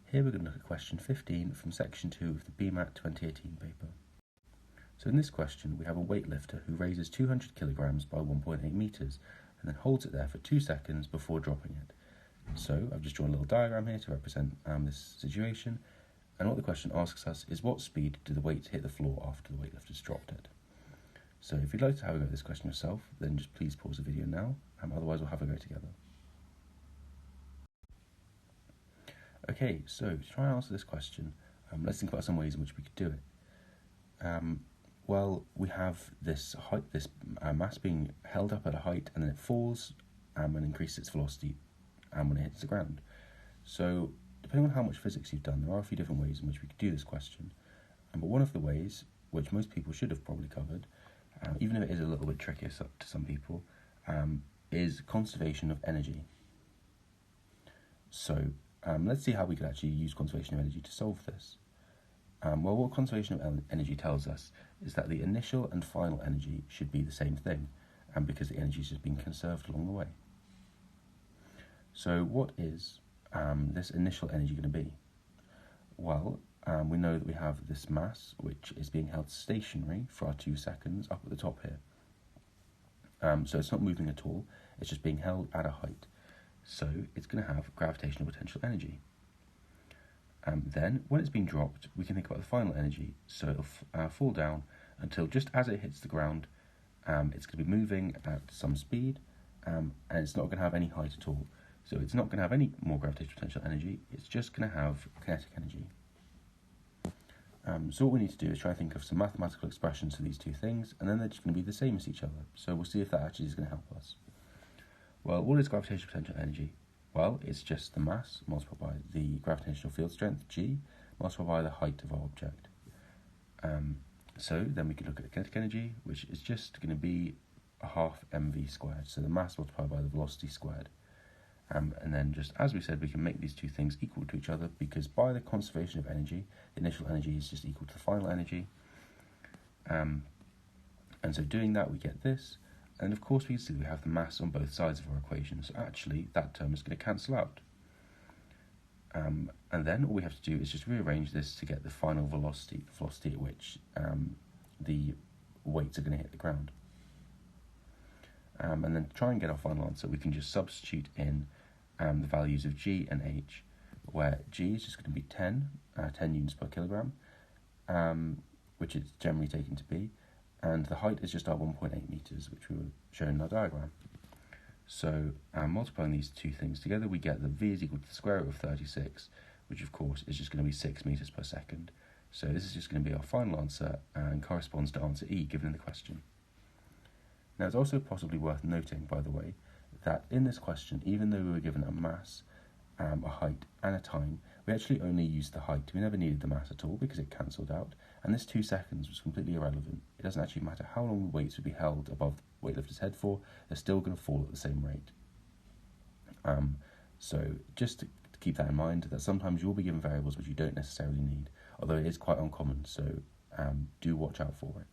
Here we're going to look at question 15 from section 2 of the BMAT 2018 paper. So in this question we have a weightlifter who raises 200 kilograms by 1.8 meters and then holds it there for 2 seconds before dropping it. So I've just drawn a little diagram here to represent this situation, and what the question asks us is what speed do the weights hit the floor after the weightlifter's dropped it. So if you'd like to have a go at this question yourself, then just please pause the video now, otherwise we'll have a go together. Okay, so to try and answer this question, let's think about some ways in which we could do it. Well, we have this mass being held up at a height, and then it falls and increases its velocity when it hits the ground. So, depending on how much physics you've done, there are a few different ways in which we could do this question. But one of the ways, which most people should have probably covered, even if it is a little bit trickier to some people, is conservation of energy. So, let's see how we could actually use conservation of energy to solve this. Well, what conservation of energy tells us is that the initial and final energy should be the same thing, because the energy is just being conserved along the way. So what is this initial energy going to be? Well, we know that we have this mass which is being held stationary for our 2 seconds up at the top here. So it's not moving at all, it's just being held at a height. So it's going to have gravitational potential energy. Then, when it's being dropped, we can think about the final energy. So it'll fall down until just as it hits the ground, it's going to be moving at some speed, and it's not going to have any height at all. So it's not going to have any more gravitational potential energy, it's just going to have kinetic energy. So what we need to do is try and think of some mathematical expressions for these two things, and then they're just going to be the same as each other. So we'll see if that actually is going to help us. Well, what is gravitational potential energy? Well, it's just the mass multiplied by the gravitational field strength, g, multiplied by the height of our object. So then we can look at kinetic energy, which is just going to be a half mv squared, so the mass multiplied by the velocity squared. And then just as we said, we can make these two things equal to each other, because by the conservation of energy, the initial energy is just equal to the final energy. And so doing that, we get this. And of course we can see we have the mass on both sides of our equation, so actually that term is going to cancel out. And then all we have to do is just rearrange this to get the final velocity, the velocity at which the weights are going to hit the ground. And then to try and get our final answer, we can just substitute in the values of g and h, where g is just going to be 10 units per kilogram, which it's generally taken to be, and the height is just our 1.8 meters, which we were shown in our diagram. So multiplying these two things together, we get that v is equal to the square root of 36, which of course is just going to be 6 meters per second. So this is just going to be our final answer and corresponds to answer E given in the question. Now it's also possibly worth noting, by the way, that in this question, even though we were given a mass, a height and a time, we actually only used the height. We never needed the mass at all because it cancelled out, and this 2 seconds was completely irrelevant. It doesn't actually matter how long the weights would be held above the weightlifter's head for, they're still going to fall at the same rate. So just to keep that in mind, that sometimes you'll be given variables which you don't necessarily need, although it is quite uncommon, so do watch out for it.